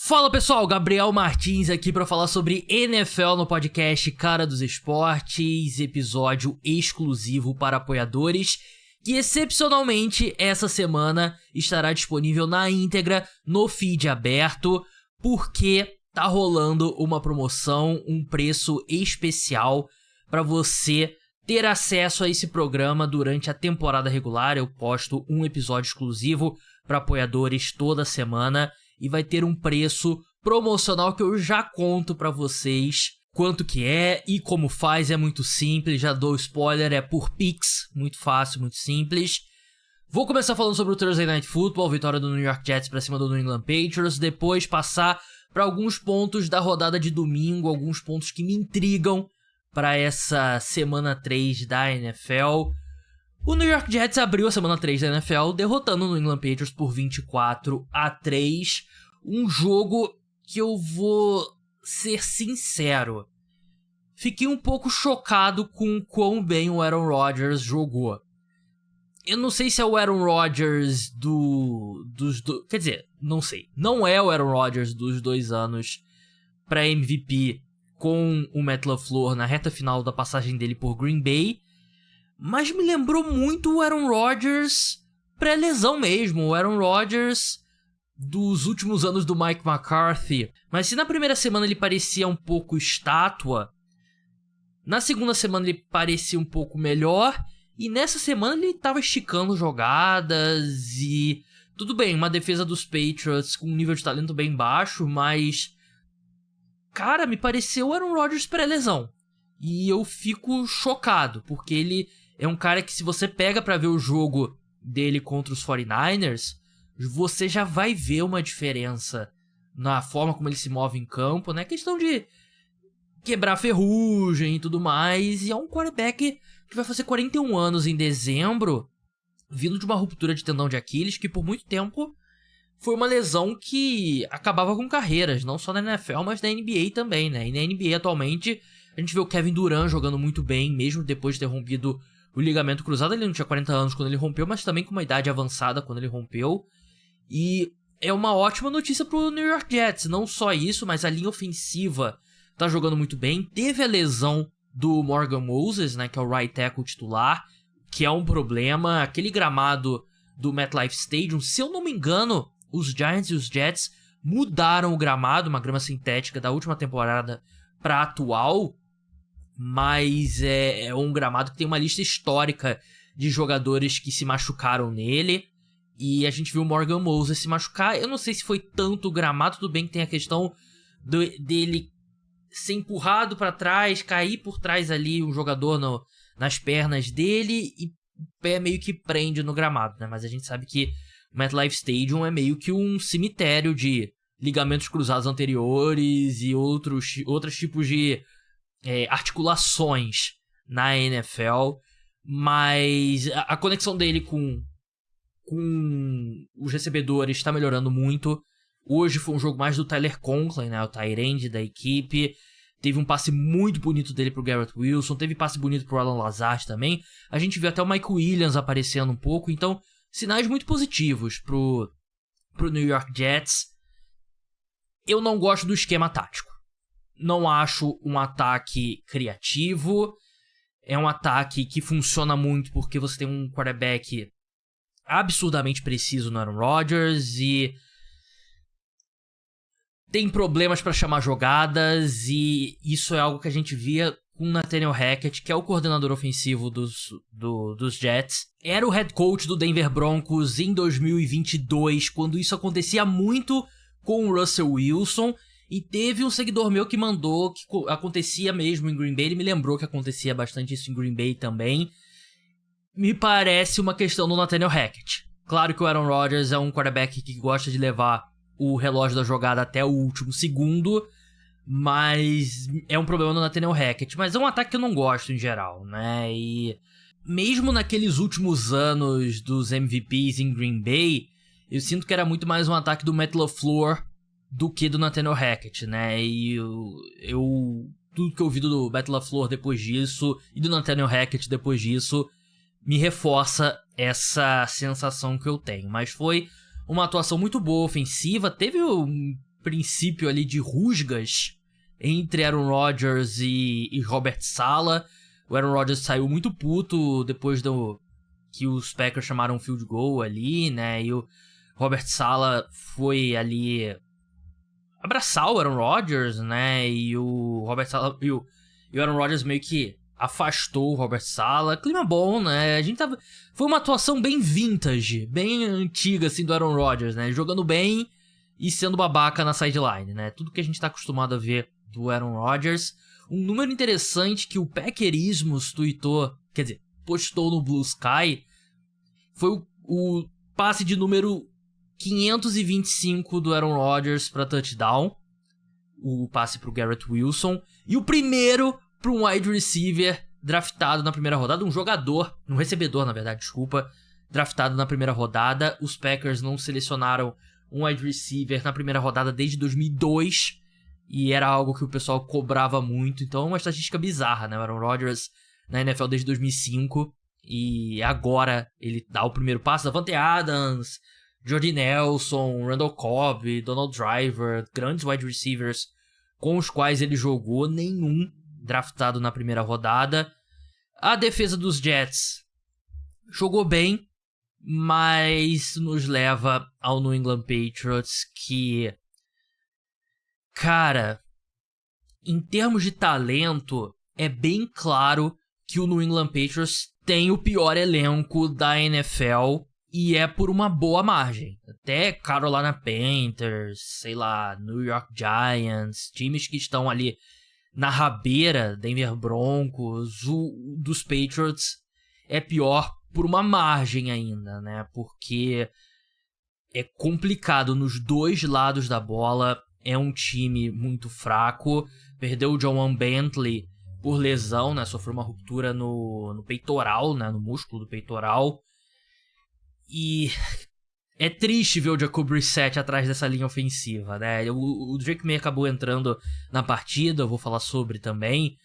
Fala pessoal, Gabriel Martins aqui para falar sobre NFL no podcast Cara dos Esportes, episódio exclusivo para apoiadores, que excepcionalmente essa semana estará disponível na íntegra no feed aberto, porque tá rolando uma promoção, um preço especial para você ter acesso a esse programa durante a temporada regular. Eu posto um episódio exclusivo para apoiadores toda semana. E vai ter um preço promocional que eu já conto pra vocês quanto que é e como faz. É muito simples, já dou spoiler, é por Pix, muito fácil, muito simples. Vou começar falando sobre o Thursday Night Football, vitória do New York Jets pra cima do New England Patriots, depois passar pra alguns pontos da rodada de domingo, alguns pontos que me intrigam pra essa semana 3 da NFL. O New York Jets abriu a semana 3 da NFL derrotando o New England Patriots por 24-3. Um jogo que eu vou ser sincero, fiquei um pouco chocado com quão bem o Aaron Rodgers jogou. Eu não sei se é o Aaron Rodgers quer dizer, não sei. Não é o Aaron Rodgers dos 2 anos para MVP com o Matt LaFleur na reta final da passagem dele por Green Bay. Mas me lembrou muito o Aaron Rodgers pré-lesão mesmo, o Aaron Rodgers dos últimos anos do Mike McCarthy. Mas se na primeira semana ele parecia um pouco estátua, na segunda semana ele parecia um pouco melhor, e nessa semana ele tava esticando jogadas e... Tudo bem, uma defesa dos Patriots com um nível de talento bem baixo, mas... Cara, me pareceu o Aaron Rodgers pré-lesão. E eu fico chocado, porque ele é um cara que, se você pega pra ver o jogo dele contra os 49ers, você já vai ver uma diferença na forma como ele se move em campo, né? Questão de quebrar ferrugem e tudo mais. E é um quarterback que vai fazer 41 anos em dezembro, vindo de uma ruptura de tendão de Aquiles, que por muito tempo foi uma lesão que acabava com carreiras, não só na NFL, mas na NBA também, né? E na NBA atualmente a gente vê o Kevin Durant jogando muito bem, mesmo depois de ter rompido o ligamento cruzado. Ele não tinha 40 anos quando ele rompeu, mas também com uma idade avançada quando ele rompeu. E é uma ótima notícia pro New York Jets. Não só isso, mas a linha ofensiva tá jogando muito bem. Teve a lesão do Morgan Moses, né, que é o right tackle titular, que é um problema. Aquele gramado do MetLife Stadium, se eu não me engano, os Giants e os Jets mudaram o gramado, uma grama sintética da última temporada pra atual. Mas é um gramado que tem uma lista histórica de jogadores que se machucaram nele. E a gente viu o Morgan Moses se machucar. Eu não sei se foi tanto o gramado. Tudo bem que tem a questão dele ser empurrado pra trás, cair por trás ali um jogador nas pernas dele, e o pé meio que prende no gramado, né? Mas a gente sabe que o MetLife Stadium é meio que um cemitério de ligamentos cruzados anteriores e outros tipos de articulações na NFL, mas a conexão dele com os recebedores está melhorando muito. Hoje foi um jogo mais do Tyler Conklin, né, o tight end da equipe. Teve um passe muito bonito dele pro Garrett Wilson, teve passe bonito pro Alan Lazard também. A gente viu até o Mike Williams aparecendo um pouco, então sinais muito positivos pro New York Jets. Eu não gosto do esquema tático. Não acho um ataque criativo. É um ataque que funciona muito porque você tem um quarterback absurdamente preciso no Aaron Rodgers e tem problemas para chamar jogadas, e isso é algo que a gente via com o Nathaniel Hackett, que é o coordenador ofensivo dos Jets. Era o head coach do Denver Broncos em 2022, quando isso acontecia muito com o Russell Wilson. E teve um seguidor meu que mandou que acontecia mesmo em Green Bay. Ele me lembrou que acontecia bastante isso em Green Bay também. Me parece uma questão do Nathaniel Hackett. Claro que o Aaron Rodgers é um quarterback que gosta de levar o relógio da jogada até o último segundo, mas é um problema do Nathaniel Hackett. Mas é um ataque que eu não gosto em geral, né? E mesmo naqueles últimos anos dos MVPs em Green Bay, eu sinto que era muito mais um ataque do Matt LaFleur do que do Nathaniel Hackett, né? E tudo que eu ouvi do Matt LaFleur depois disso e do Nathaniel Hackett depois disso me reforça essa sensação que eu tenho. Mas foi uma atuação muito boa ofensiva. Teve princípio ali de rusgas entre Aaron Rodgers e Robert Saleh. O Aaron Rodgers saiu muito puto depois que os Packers chamaram um field goal ali, né? E o Robert Saleh foi ali abraçar o Aaron Rodgers, né? E o Robert Saleh e o Aaron Rodgers meio que afastou o Robert Saleh. Clima bom, né? Foi uma atuação bem vintage, bem antiga, assim, do Aaron Rodgers, né? Jogando bem e sendo babaca na sideline, né? Tudo que a gente tá acostumado a ver do Aaron Rodgers. Um número interessante que o Packerismos postou no Blue Sky foi o passe de número 525 do Aaron Rodgers para touchdown. O passe pro Garrett Wilson. E o primeiro para um wide receiver draftado na primeira rodada. Um recebedor, na verdade, desculpa. Draftado na primeira rodada. Os Packers não selecionaram um wide receiver na primeira rodada desde 2002. E era algo que o pessoal cobrava muito. Então é uma estatística bizarra, né? O Aaron Rodgers na NFL desde 2005. E agora ele dá o primeiro passo. Davante Adams, Jordy Nelson, Randall Cobb, Donald Driver, grandes wide receivers com os quais ele jogou, nenhum draftado na primeira rodada. A defesa dos Jets jogou bem, mas nos leva ao New England Patriots, que, cara, em termos de talento, é bem claro que o New England Patriots tem o pior elenco da NFL e é por uma boa margem. Até Carolina Panthers, sei lá, New York Giants, times que estão ali na rabeira, Denver Broncos, o dos Patriots é pior por uma margem ainda, né? Porque é complicado nos dois lados da bola, é um time muito fraco, perdeu o John Bentley por lesão, né? Sofreu uma ruptura no peitoral, né? No músculo do peitoral. E é triste ver o Jacoby Brissett atrás dessa linha ofensiva, né? O Drake May acabou entrando na partida, eu vou falar sobre também.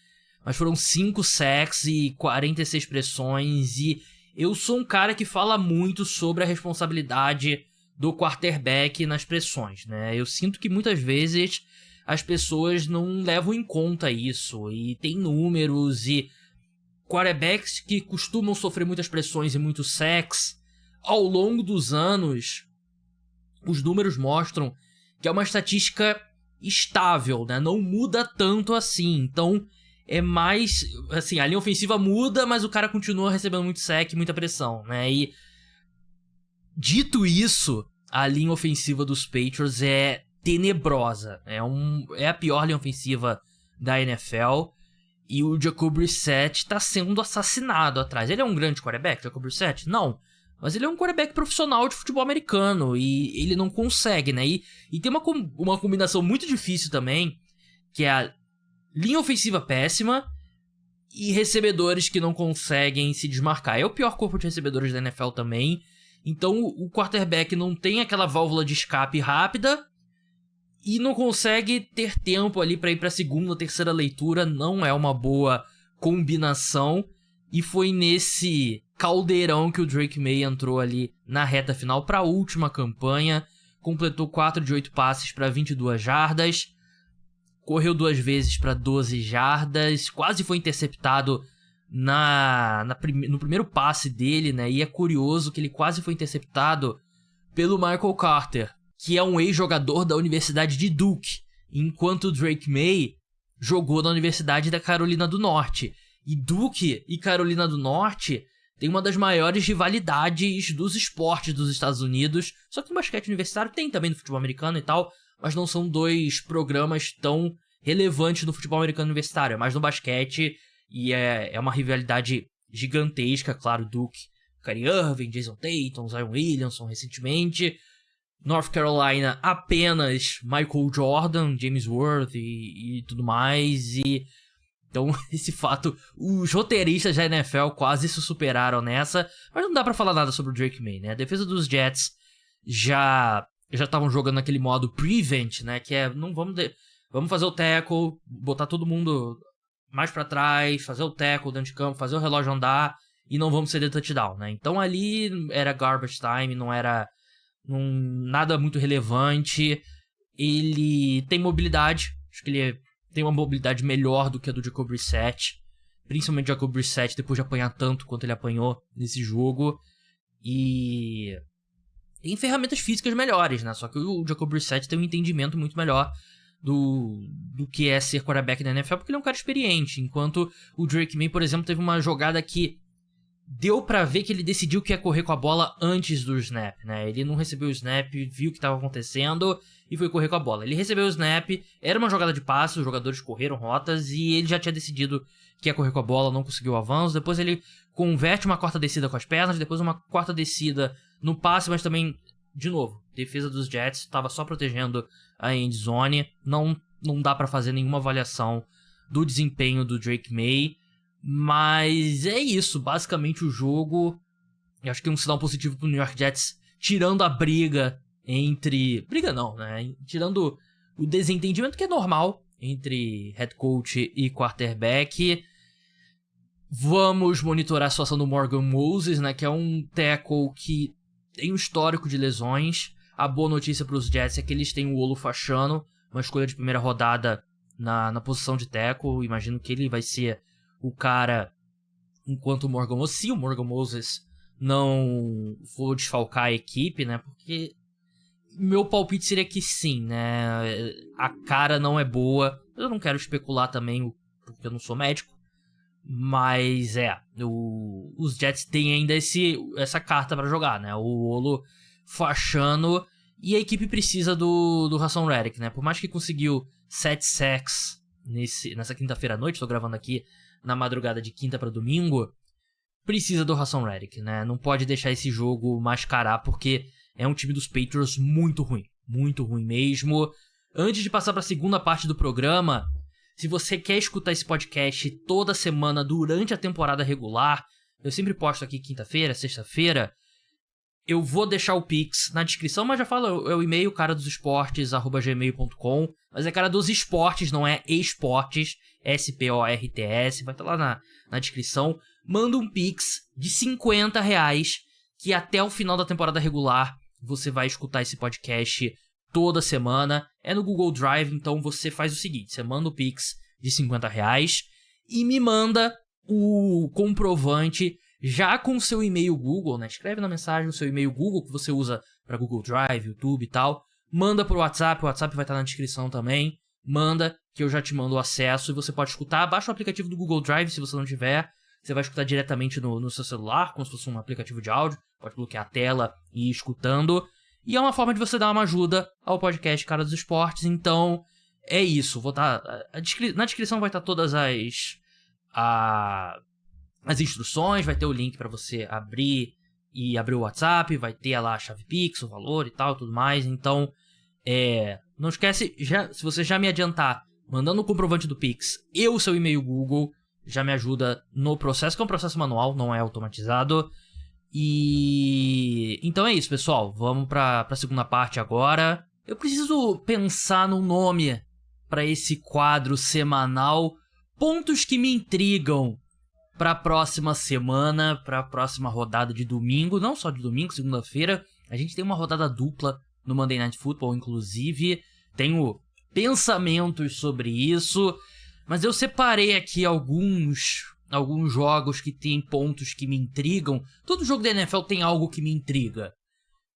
Mas foram 5 sacks e 46 pressões. E eu sou um cara que fala muito sobre a responsabilidade do quarterback nas pressões, né? Eu sinto que muitas vezes as pessoas não levam em conta isso. E tem números e quarterbacks que costumam sofrer muitas pressões e muitos sacks. Ao longo dos anos, os números mostram que é uma estatística estável, né? Não muda tanto assim. Então, é mais... assim, a linha ofensiva muda, mas o cara continua recebendo muito sack, muita pressão, né? E, dito isso, a linha ofensiva dos Patriots é tenebrosa. É a pior linha ofensiva da NFL. E o Jacoby Brissett tá sendo assassinado atrás. Ele é um grande quarterback, Jacoby Brissett? Não. Mas ele é um quarterback profissional de futebol americano e ele não consegue, né? E tem uma combinação muito difícil também, que é a linha ofensiva péssima e recebedores que não conseguem se desmarcar. É o pior corpo de recebedores da NFL também. Então o quarterback não tem aquela válvula de escape rápida e não consegue ter tempo ali para ir para a segunda ou terceira leitura. Não é uma boa combinação. E foi nesse caldeirão que o Drake May entrou ali na reta final para a última campanha. Completou 4 de 8 passes para 22 jardas. Correu 2 vezes para 12 jardas. Quase foi interceptado no primeiro passe dele, né? E é curioso que ele quase foi interceptado pelo Michael Carter, que é um ex-jogador da Universidade de Duke. Enquanto o Drake May jogou na Universidade da Carolina do Norte. E Duke e Carolina do Norte tem uma das maiores rivalidades dos esportes dos Estados Unidos. Só que no basquete universitário tem também no futebol americano e tal, mas não são dois programas tão relevantes no futebol americano universitário. É mais no basquete e é uma rivalidade gigantesca, claro. Duke, Kyrie Irving, Jason Tatum, Zion Williamson recentemente. North Carolina apenas Michael Jordan, James Worthy e tudo mais. Então, esse fato, os roteiristas da NFL quase se superaram nessa, mas não dá pra falar nada sobre o Drake May, né? A defesa dos Jets já estavam jogando naquele modo prevent, né? Que é, vamos fazer o tackle, botar todo mundo mais pra trás, fazer o tackle dentro de campo, fazer o relógio andar e não vamos ceder touchdown, né? Então ali era garbage time, não era nada muito relevante. ele tem mobilidade. Acho que ele tem uma mobilidade melhor do que a do Jacob Brissett. Principalmente o Jacob Brissett, depois de apanhar tanto quanto ele apanhou nesse jogo. E tem ferramentas físicas melhores, né? Só que o Jacob Brissett tem um entendimento muito melhor do que é ser quarterback na NFL, porque ele é um cara experiente. Enquanto o Drake May, por exemplo, teve uma jogada que deu pra ver que ele decidiu que ia correr com a bola antes do snap, né? Ele não recebeu o snap, viu o que estava acontecendo e foi correr com a bola. Ele recebeu o snap, era uma jogada de passe, os jogadores correram rotas e ele já tinha decidido que ia correr com a bola, não conseguiu o avanço. Depois ele converte uma quarta descida com as pernas, depois uma quarta descida no passe, mas também, de novo, defesa dos Jets estava só protegendo a end zone. Não dá pra fazer nenhuma avaliação do desempenho do Drake May. Mas é isso, basicamente o jogo. Eu acho que é um sinal positivo pro New York Jets, tirando a briga entre... Briga não, né? Tirando o desentendimento que é normal entre head coach e quarterback. Vamos monitorar a situação do Morgan Moses, né? Que é um tackle que tem um histórico de lesões. A boa notícia pros Jets é que eles têm o Olu Fashanu, uma escolha de primeira rodada na posição de tackle. Imagino que ele vai ser o cara enquanto o Morgan Moses, se o Morgan Moses não for desfalcar a equipe, né? Porque meu palpite seria que sim, né? A cara não é boa. Eu não quero especular também, porque eu não sou médico. Mas os Jets têm ainda essa carta pra jogar, né? O Olu Fashanu, e a equipe precisa do Haason Reddick, né? Por mais que conseguiu 7 sacks nessa quinta-feira à noite, tô gravando aqui na madrugada de quinta pra domingo, precisa do Haason Reddick, né? Não pode deixar esse jogo mascarar, porque é um time dos Patriots muito ruim mesmo. Antes de passar pra segunda parte do programa, se você quer escutar esse podcast toda semana durante a temporada regular, eu sempre posto aqui quinta-feira, sexta-feira, eu vou deixar o Pix na descrição, mas já falo, é o e-mail caradosesportes@gmail.com, mas é cara dos esportes, não é esportes, SPORTS, vai estar lá na descrição. Manda um Pix de R$50, que até o final da temporada regular você vai escutar esse podcast toda semana. É no Google Drive, então você faz o seguinte, você manda o Pix de R$50 e me manda o comprovante já com o seu e-mail Google, né? Escreve na mensagem o seu e-mail Google que você usa para Google Drive, YouTube e tal. Manda pro WhatsApp, o WhatsApp vai estar na descrição também. Manda que eu já te mando o acesso e você pode escutar. Baixa o aplicativo do Google Drive se você não tiver. Você vai escutar diretamente no seu celular, como se fosse um aplicativo de áudio. Pode bloquear a tela e ir escutando. E é uma forma de você dar uma ajuda ao podcast Cara dos Esportes. Então, é isso. Vou estar na descrição vai estar todas as instruções. Vai ter o link para você abrir o WhatsApp. Vai ter lá a chave Pix, o valor e tal, tudo mais. Então, não esquece, se você já me adiantar mandando o comprovante do Pix e o seu e-mail Google, já me ajuda no processo, que é um processo manual, não é automatizado. E então é isso, pessoal. Vamos pra segunda parte agora. Eu preciso pensar num nome pra esse quadro semanal. Pontos que me intrigam pra próxima semana, pra próxima rodada de domingo. Não só de domingo, segunda-feira. A gente tem uma rodada dupla no Monday Night Football, inclusive. Tenho pensamentos sobre isso. Mas eu separei aqui alguns jogos que tem pontos que me intrigam. Todo jogo da NFL tem algo que me intriga.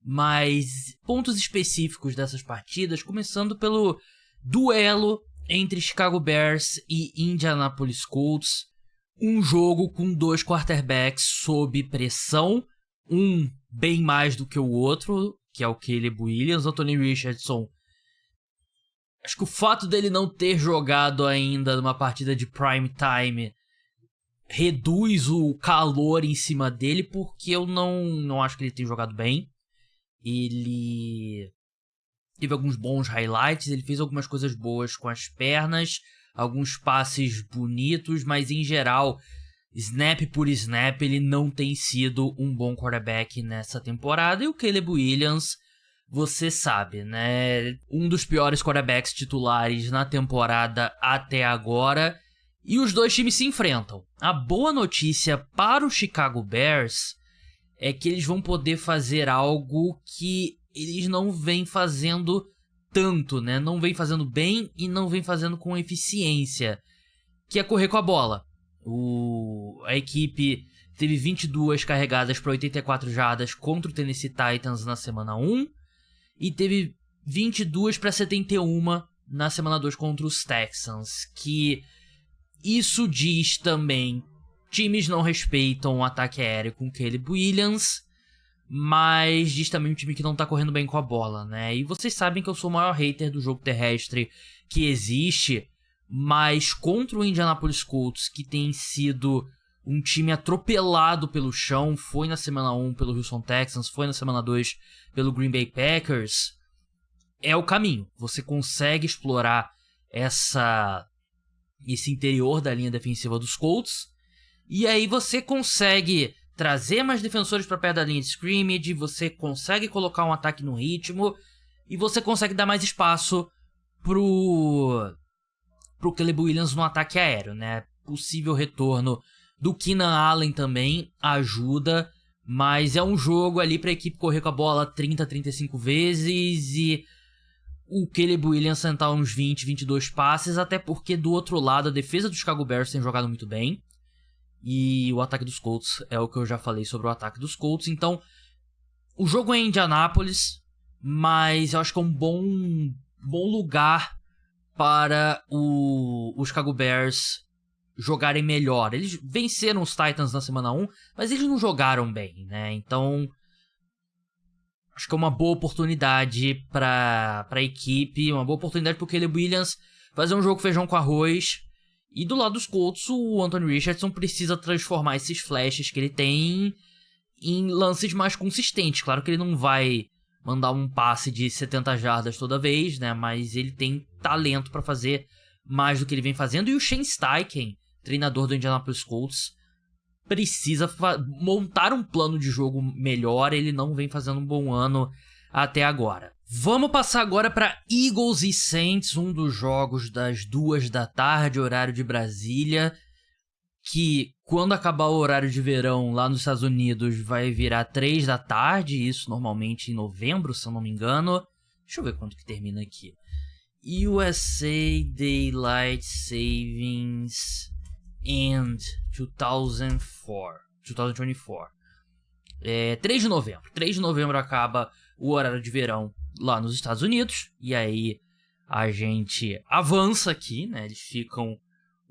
Mas pontos específicos dessas partidas, começando pelo duelo entre Chicago Bears e Indianapolis Colts. Um jogo com 2 quarterbacks sob pressão. Um bem mais do que o outro, que é o Caleb Williams. Anthony Richardson, acho que o fato dele não ter jogado ainda numa partida de prime time reduz o calor em cima dele, porque eu não acho que ele tenha jogado bem. Ele teve alguns bons highlights, ele fez algumas coisas boas com as pernas, alguns passes bonitos, mas em geral, snap por snap, ele não tem sido um bom quarterback nessa temporada. E o Caleb Williams, você sabe, né? Um dos piores quarterbacks titulares na temporada até agora. E os dois times se enfrentam. A boa notícia para o Chicago Bears é que eles vão poder fazer algo que eles não vêm fazendo tanto, né? Não vem fazendo bem e não vem fazendo com eficiência, que é correr com a bola. A equipe teve 22 carregadas para 84 jardas contra o Tennessee Titans na semana 1 e teve 22 para 71 na semana 2 contra os Texans, que isso diz também, times não respeitam o ataque aéreo com Caleb Williams, mas diz também um time que não tá correndo bem com a bola, né? E vocês sabem que eu sou o maior hater do jogo terrestre que existe, mas contra o Indianapolis Colts, que tem sido um time atropelado pelo chão, foi na semana 1 pelo Houston Texans, foi na semana 2 pelo Green Bay Packers, é o caminho. Você consegue explorar esse interior da linha defensiva dos Colts, e aí você consegue trazer mais defensores para perto da linha de scrimmage, você consegue colocar um ataque no ritmo, e você consegue dar mais espaço pro Caleb Williams no ataque aéreo, né? Possível retorno do Keenan Allen também ajuda, mas é um jogo ali pra equipe correr com a bola 30, 35 vezes e o Caleb Williams tentar uns 20, 22 passes, até porque do outro lado a defesa do Chicago Bears tem jogado muito bem e o ataque dos Colts é o que eu já falei sobre o ataque dos Colts. Então o jogo é em Indianápolis, mas eu acho que é um bom lugar para os Chicago Bears jogarem melhor. Eles venceram os Titans na semana 1, mas eles não jogaram bem, né? Então acho que é uma boa oportunidade para a equipe, uma boa oportunidade para o Caleb Williams fazer um jogo feijão com arroz. E do lado dos Colts, o Anthony Richardson precisa transformar esses flashes que ele tem em lances mais consistentes. Claro que ele não vai mandar um passe de 70 jardas toda vez, né? Mas ele tem talento para fazer mais do que ele vem fazendo. E o Shane Steichen, treinador do Indianapolis Colts, precisa montar um plano de jogo melhor. Ele não vem fazendo um bom ano até agora. Vamos passar agora para Eagles e Saints, um dos jogos das 2 da tarde, horário de Brasília, que quando acabar o horário de verão lá nos Estados Unidos vai virar 3 da tarde, isso normalmente em novembro, se eu não me engano. Deixa eu ver quanto que termina aqui. USA Daylight Savings End 2024. 3 de novembro. 3 de novembro acaba o horário de verão lá nos Estados Unidos. E aí a gente avança aqui, né? Eles ficam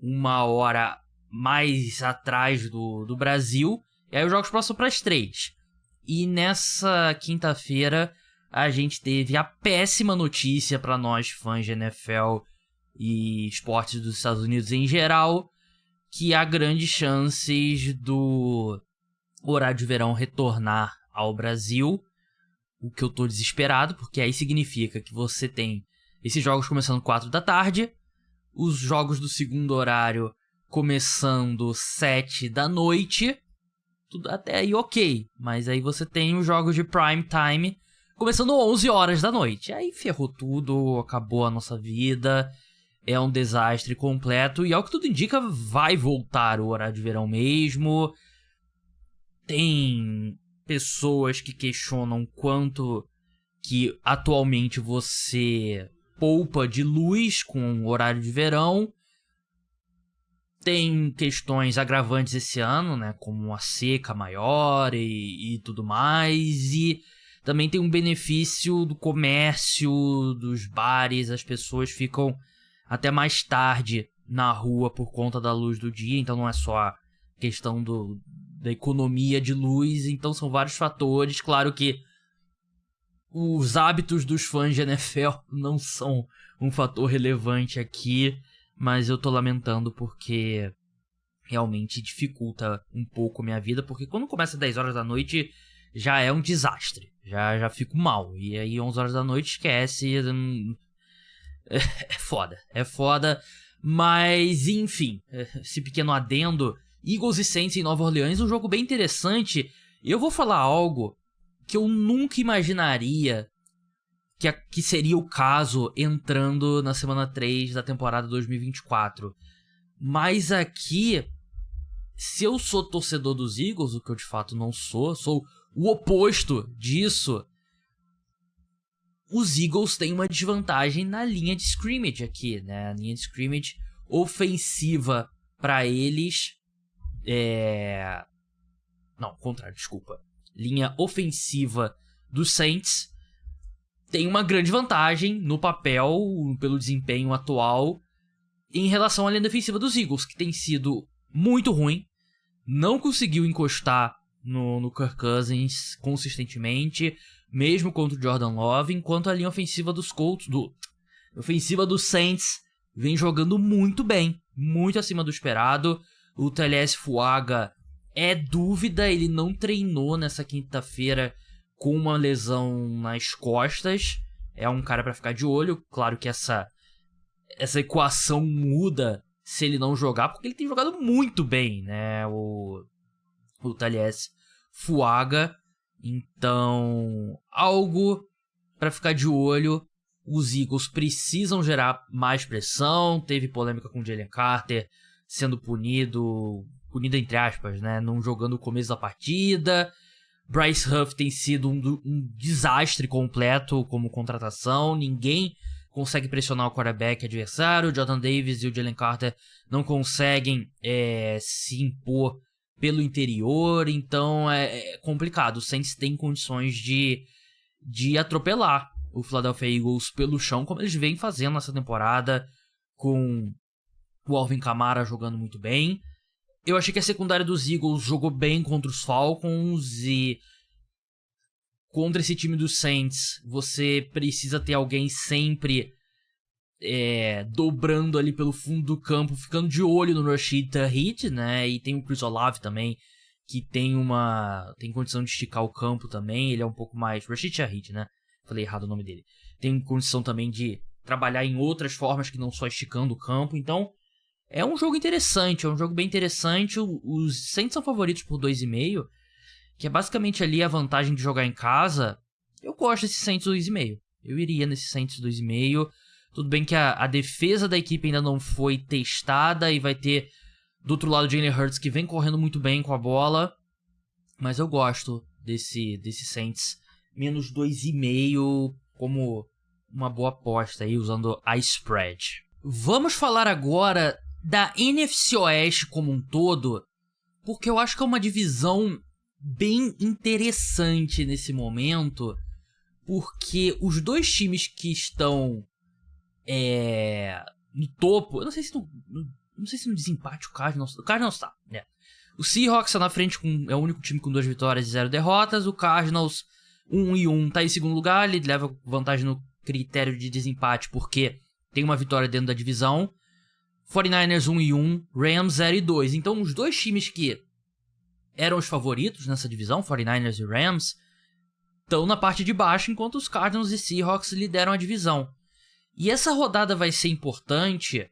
1 hora mais atrás do Brasil. E aí os jogos passam para as 3. E nessa quinta-feira a gente teve a péssima notícia para nós fãs de NFL e esportes dos Estados Unidos em geral, que há grandes chances do horário de verão retornar ao Brasil, o que eu tô desesperado, porque aí significa que você tem esses jogos começando 4 da tarde, os jogos do segundo horário começando 7 da noite, tudo até aí ok, mas aí você tem os jogos de prime time começando 11 horas da noite, aí ferrou tudo, acabou a nossa vida, é um desastre completo, e ao que tudo indica vai voltar o horário de verão mesmo. Tem pessoas que questionam quanto que atualmente você poupa de luz com o horário de verão. Tem questões agravantes esse ano, né, como a seca maior e tudo mais, e também tem um benefício do comércio, dos bares, as pessoas ficam até mais tarde na rua por conta da luz do dia, então não é só a questão da economia de luz, então são vários fatores. Claro que os hábitos dos fãs de NFL não são um fator relevante aqui, mas eu tô lamentando porque realmente dificulta um pouco a minha vida, porque quando começa 10 horas da noite já é um desastre, já fico mal, e aí 11 horas da noite esquece, é foda, mas enfim, esse pequeno adendo. Eagles e Saints em Nova Orleans, um jogo bem interessante. Eu vou falar algo que eu nunca imaginaria que seria o caso entrando na semana 3 da temporada 2024. Mas aqui, se eu sou torcedor dos Eagles, o que eu de fato não sou o oposto disso, os Eagles têm uma desvantagem na linha de scrimmage aqui, né? A linha de scrimmage ofensiva para eles Não, contrário, desculpa. Linha ofensiva dos Saints tem uma grande vantagem no papel, pelo desempenho atual, em relação à linha defensiva dos Eagles, que tem sido muito ruim, não conseguiu encostar no Kirk Cousins consistentemente, mesmo contra o Jordan Love, enquanto a linha ofensiva dos Colts, ofensiva dos Saints, vem jogando muito bem, muito acima do esperado. O TLS Fuaga é dúvida, ele não treinou nessa quinta-feira com uma lesão nas costas, é um cara pra ficar de olho. Claro que essa equação muda se ele não jogar, porque ele tem jogado muito bem, né, o TLS Fuaga. Então, algo pra ficar de olho. Os Eagles precisam gerar mais pressão. Teve polêmica com o Jalen Carter sendo punido entre aspas, né, não jogando o começo da partida. Bryce Huff tem sido um desastre completo como contratação. Ninguém consegue pressionar o quarterback adversário. O Jordan Davis e o Jalen Carter não conseguem se impor pelo interior. Então é complicado. O Saints tem condições de atropelar o Philadelphia Eagles pelo chão, como eles vêm fazendo nessa temporada, com o Alvin Kamara jogando muito bem. Eu achei que a secundária dos Eagles jogou bem contra os Falcons, e contra esse time dos Saints você precisa ter alguém sempre dobrando ali pelo fundo do campo, ficando de olho no Rashid Shaheed, né? E tem o Chris Olave também, que tem condição de esticar o campo também. Ele é um pouco mais... Rashid Shaheed, né? Falei errado o nome dele. Tem condição também de trabalhar em outras formas que não só esticando o campo. Então, é um jogo interessante, é um jogo bem interessante. Os Saints são favoritos por 2,5, que é basicamente ali a vantagem de jogar em casa. Eu gosto desse Saints 2,5. Eu iria nesse Saints 2,5. Tudo bem que a defesa da equipe ainda não foi testada, e vai ter do outro lado o Jalen Hurts, que vem correndo muito bem com a bola. Mas eu gosto desse Saints menos 2,5 como uma boa aposta aí, usando a spread. Vamos falar agora da NFC Oeste como um todo, porque eu acho que é uma divisão bem interessante nesse momento, porque os dois times que estão no topo, eu não sei se no desempate o Cardinals está, né? O Seahawks está na frente, é o único time com 2 vitórias e 0 derrotas. O Cardinals 1-1 tá em segundo lugar, ele leva vantagem no critério de desempate porque tem uma vitória dentro da divisão. 49ers 1-1, Rams 0-2. Então os dois times que eram os favoritos nessa divisão, 49ers e Rams, estão na parte de baixo, enquanto os Cardinals e Seahawks lideram a divisão. E essa rodada vai ser importante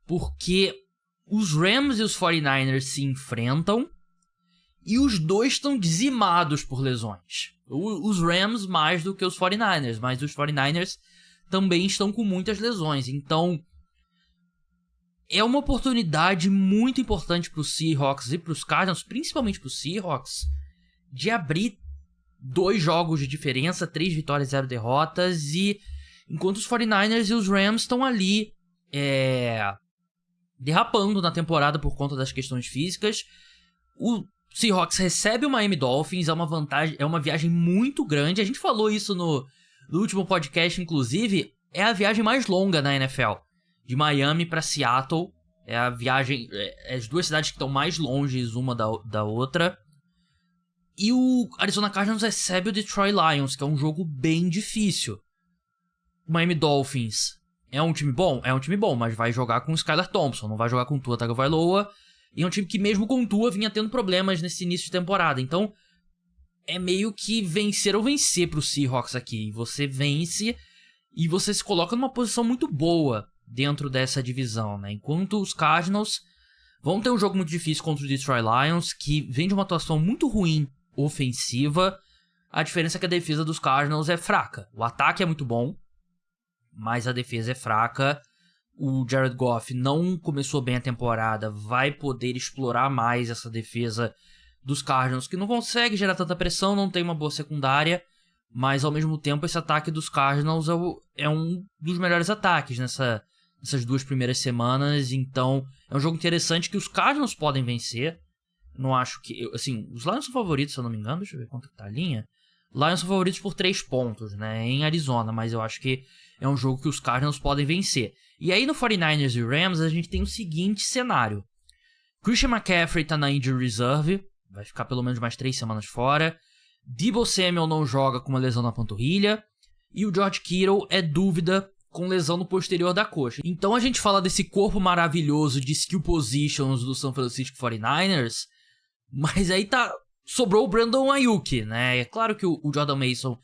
porque os Rams e os 49ers se enfrentam e os dois estão dizimados por lesões. Os Rams mais do que os 49ers, mas os 49ers também estão com muitas lesões. Então, é uma oportunidade muito importante para os Seahawks e para os Cardinals, principalmente para os Seahawks, de abrir 2 jogos de diferença, 3 vitórias e 0 derrotas, e enquanto os 49ers e os Rams estão ali derrapando na temporada por conta das questões físicas. O Seahawks recebe o Miami Dolphins, é uma viagem muito grande. A gente falou isso no último podcast, inclusive. É a viagem mais longa na NFL, de Miami para Seattle. É a viagem, as duas cidades que estão mais longe uma da outra. E o Arizona Cardinals recebe o Detroit Lions, que é um jogo bem difícil. O Miami Dolphins é um time bom? É um time bom, mas vai jogar com o Skylar Thompson, não vai jogar com o Tua Tagovailoa. E é um time que mesmo com o Tua vinha tendo problemas nesse início de temporada. Então, é meio que vencer ou vencer pro Seahawks aqui. Você vence e você se coloca numa posição muito boa dentro dessa divisão, né? Enquanto os Cardinals vão ter um jogo muito difícil contra o Detroit Lions, que vem de uma atuação muito ruim ofensiva. A diferença é que a defesa dos Cardinals é fraca. O ataque é muito bom, mas a defesa é fraca. O Jared Goff não começou bem a temporada, vai poder explorar mais essa defesa dos Cardinals, que não consegue gerar tanta pressão, não tem uma boa secundária, mas ao mesmo tempo esse ataque dos Cardinals é um dos melhores ataques nessas 2 primeiras semanas, então é um jogo interessante que os Cardinals podem vencer. Não acho que... Assim, os Lions são favoritos, se eu não me engano, deixa eu ver quanto tá a linha. Lions são favoritos por 3 pontos, né, em Arizona, mas eu acho que é um jogo que os Cardinals podem vencer. E aí no 49ers e Rams a gente tem o seguinte cenário. Christian McCaffrey tá na injury reserve, vai ficar pelo menos mais 3 semanas fora. Deebo Samuel não joga com uma lesão na panturrilha. E o George Kittle é dúvida com lesão no posterior da coxa. Então a gente fala desse corpo maravilhoso de skill positions do San Francisco 49ers, mas aí sobrou o Brandon Ayuk, né? É claro que o Jordan Mason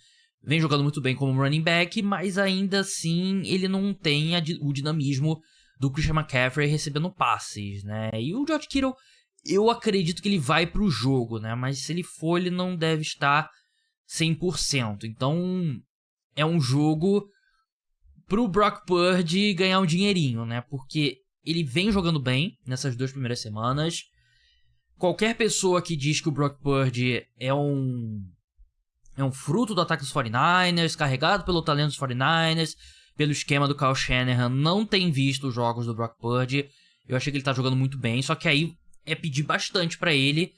vem jogando muito bem como running back, mas ainda assim ele não tem o dinamismo do Christian McCaffrey recebendo passes, né? E o George Kittle, eu acredito que ele vai pro jogo, né? Mas se ele for, ele não deve estar 100%. Então é um jogo pro Brock Purdy ganhar um dinheirinho, né? Porque ele vem jogando bem nessas 2 primeiras semanas. Qualquer pessoa que diz que o Brock Purdy é um fruto do ataque dos 49ers, carregado pelo talento dos 49ers, pelo esquema do Kyle Shanahan, não tem visto os jogos do Brock Purdy. Eu achei que ele tá jogando muito bem, só que aí é pedir bastante pra ele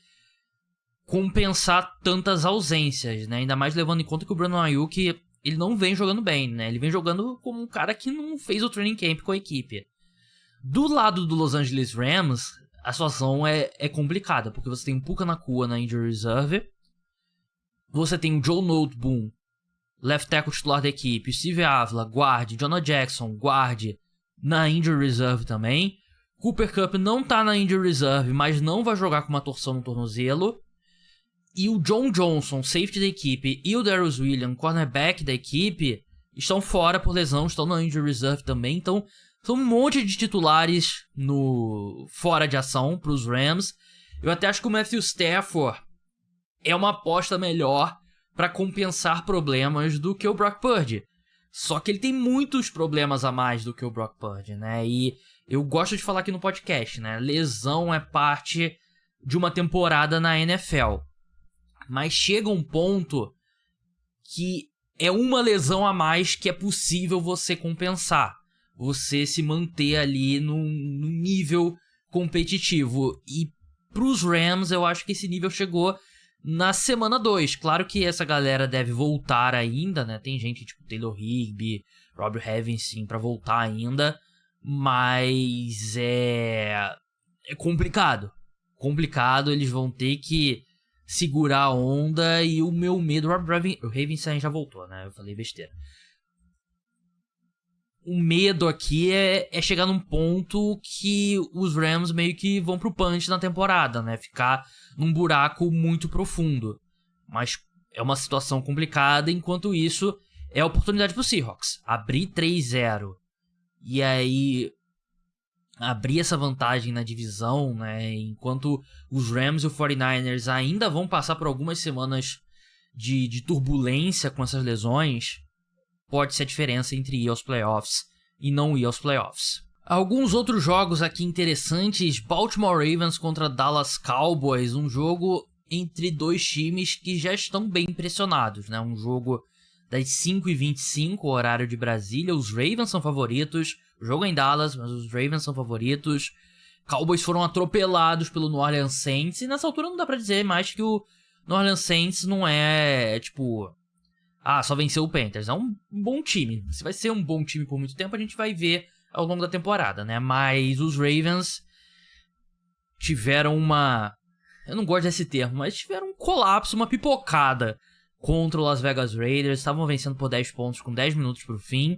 compensar tantas ausências, né? Ainda mais levando em conta que o Brandon Ayuk, ele não vem jogando bem, né? Ele vem jogando como um cara que não fez o training camp com a equipe. Do lado do Los Angeles Rams, a situação é complicada, porque você tem o Puka Nacua na injury reserve, você tem o Joe Noteboom, left tackle titular da equipe, Steve Avila, guarde, Jonah Jackson, guarde, na injury reserve também. Cooper Kupp não tá na injury reserve, mas não vai jogar com uma torção no tornozelo. E o John Johnson, safety da equipe, e o Darius Williams, cornerback da equipe, estão fora por lesão, estão na injury reserve também. Então, são um monte de titulares fora de ação para os Rams. Eu até acho que o Matthew Stafford é uma aposta melhor para compensar problemas do que o Brock Purdy. Só que ele tem muitos problemas a mais do que o Brock Purdy, né? E eu gosto de falar aqui no podcast, né? Lesão é parte de uma temporada na NFL. Mas chega um ponto que é uma lesão a mais que é possível você compensar. Você se manter ali num nível competitivo. E pros Rams, eu acho que esse nível chegou na semana 2. Claro que essa galera deve voltar ainda, né? Tem gente tipo Taylor Higbee, Rob Havenstein pra voltar ainda. Mas é complicado. Complicado, eles vão ter que segurar a onda. E o meu medo... O Havenstein já voltou, né? Eu falei besteira. O medo aqui é chegar num ponto que os Rams meio que vão pro punch na temporada, né? Ficar num buraco muito profundo. Mas é uma situação complicada, enquanto isso é a oportunidade pro Seahawks. Abrir 3-0 e aí abrir essa vantagem na divisão, né? Enquanto os Rams e o 49ers ainda vão passar por algumas semanas de turbulência com essas lesões, pode ser a diferença entre ir aos playoffs e não ir aos playoffs. Alguns outros jogos aqui interessantes: Baltimore Ravens contra Dallas Cowboys, um jogo entre 2 times que já estão bem pressionados, né? Um jogo das 5h25, horário de Brasília. Os Ravens são favoritos, o jogo é em Dallas, mas os Ravens são favoritos. Cowboys foram atropelados pelo New Orleans Saints, e nessa altura não dá pra dizer mais que o New Orleans Saints não é, tipo... só venceu o Panthers. É um bom time. Se vai ser um bom time por muito tempo, a gente vai ver ao longo da temporada, né? Mas os Ravens tiveram uma... Eu não gosto desse termo, mas tiveram um colapso, uma pipocada contra o Las Vegas Raiders. Estavam vencendo por 10 pontos com 10 minutos pro fim.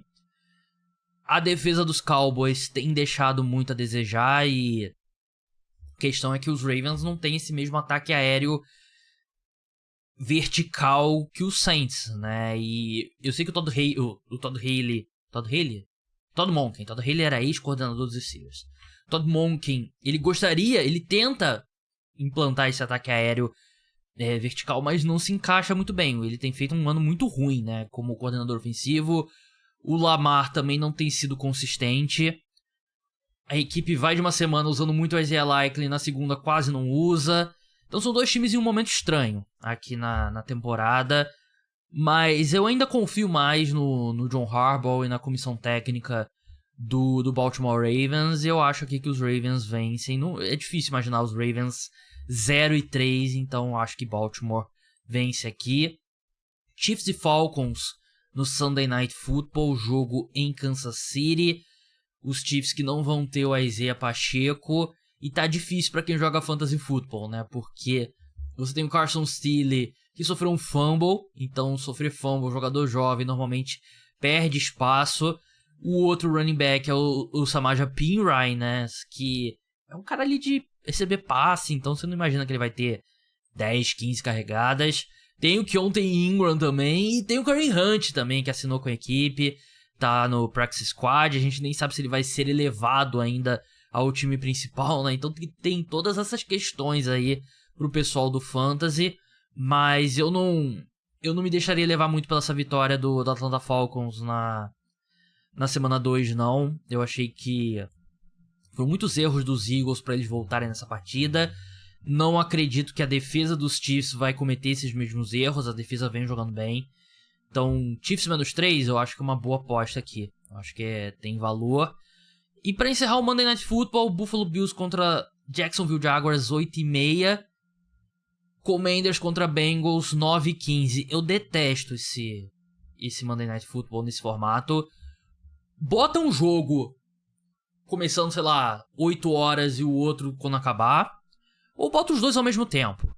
A defesa dos Cowboys tem deixado muito a desejar e a questão é que os Ravens não têm esse mesmo ataque aéreo vertical que os Saints, né? E eu sei que o Todd Monken era ex-coordenador dos Steelers. Todd Monken, ele tenta implantar esse ataque aéreo vertical, mas não se encaixa muito bem. Ele tem feito um ano muito ruim, né? Como coordenador ofensivo. O Lamar também não tem sido consistente. A equipe vai de uma semana usando muito o Isaiah Likely, na segunda quase não usa. Então são 2 times em um momento estranho aqui na temporada. Mas eu ainda confio mais no John Harbaugh e na comissão técnica do Baltimore Ravens. Eu acho aqui que os Ravens vencem. É difícil imaginar os Ravens 0-3, então eu acho que Baltimore vence aqui. Chiefs e Falcons no Sunday Night Football, jogo em Kansas City. Os Chiefs que não vão ter o Isaiah Pacheco. E tá difícil pra quem joga Fantasy Football, né? Porque você tem o Carson Steele, que sofreu um fumble. Então, sofrer fumble, jogador jovem, normalmente perde espaço. O outro running back é o Samaje Perine, né? Que é um cara ali de receber passe. Então, você não imagina que ele vai ter 10, 15 carregadas. Tem o Keontae Ingram também. E tem o Kareem Hunt também, que assinou com a equipe. Tá no Practice Squad. A gente nem sabe se ele vai ser elevado ainda ao time principal, né? Então tem todas essas questões aí pro pessoal do Fantasy. Mas eu não me deixaria levar muito pela essa vitória do Atlanta Falcons na semana 2, não. Eu achei que foram muitos erros dos Eagles para eles voltarem nessa partida. Não acredito que a defesa dos Chiefs vai cometer esses mesmos erros. A defesa vem jogando bem. Então, Chiefs -3, eu acho que é uma boa aposta aqui. Eu acho que tem valor. E para encerrar o Monday Night Football, Buffalo Bills contra Jacksonville Jaguars 8h30. Commanders contra Bengals 9h15. Eu detesto esse Monday Night Football nesse formato. Bota um jogo começando, sei lá, 8 horas e o outro quando acabar. Ou bota os dois ao mesmo tempo.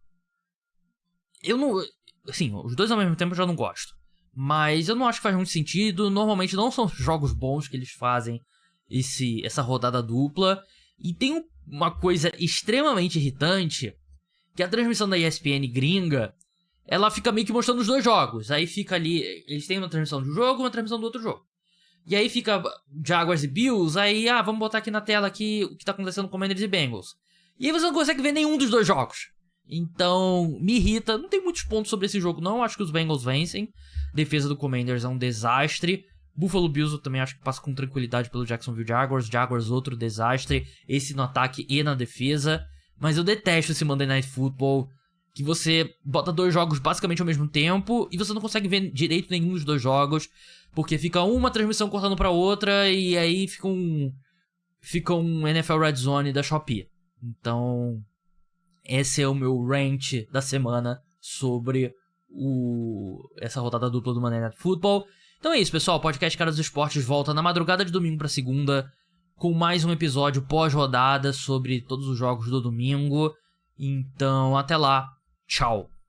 Eu não... Assim, os dois ao mesmo tempo eu já não gosto. Mas eu não acho que faz muito sentido. Normalmente não são jogos bons que eles fazem essa rodada dupla. E tem uma coisa extremamente irritante, que a transmissão da ESPN gringa, ela fica meio que mostrando os dois jogos. Aí fica ali, eles têm uma transmissão de um jogo e uma transmissão do outro jogo. E aí fica Jaguars e Bills, aí vamos botar aqui na tela aqui o que tá acontecendo com Commanders e Bengals. E aí você não consegue ver nenhum dos dois jogos. Então, me irrita. Não tem muitos pontos sobre esse jogo, não. Acho que os Bengals vencem. Defesa do Commanders é um desastre. Buffalo Bills eu também acho que passa com tranquilidade pelo Jacksonville Jaguars. Jaguars outro desastre. Esse no ataque e na defesa. Mas eu detesto esse Monday Night Football, que você bota dois jogos basicamente ao mesmo tempo e você não consegue ver direito nenhum dos dois jogos, porque fica uma transmissão cortando pra outra e aí fica um NFL Red Zone da Shopee. Então, esse é o meu rant da semana sobre essa rodada dupla do Monday Night Football. Então é isso, pessoal. O podcast Cara dos Esportes volta na madrugada de domingo pra segunda, com mais um episódio pós-rodada sobre todos os jogos do domingo. Então, até lá. Tchau.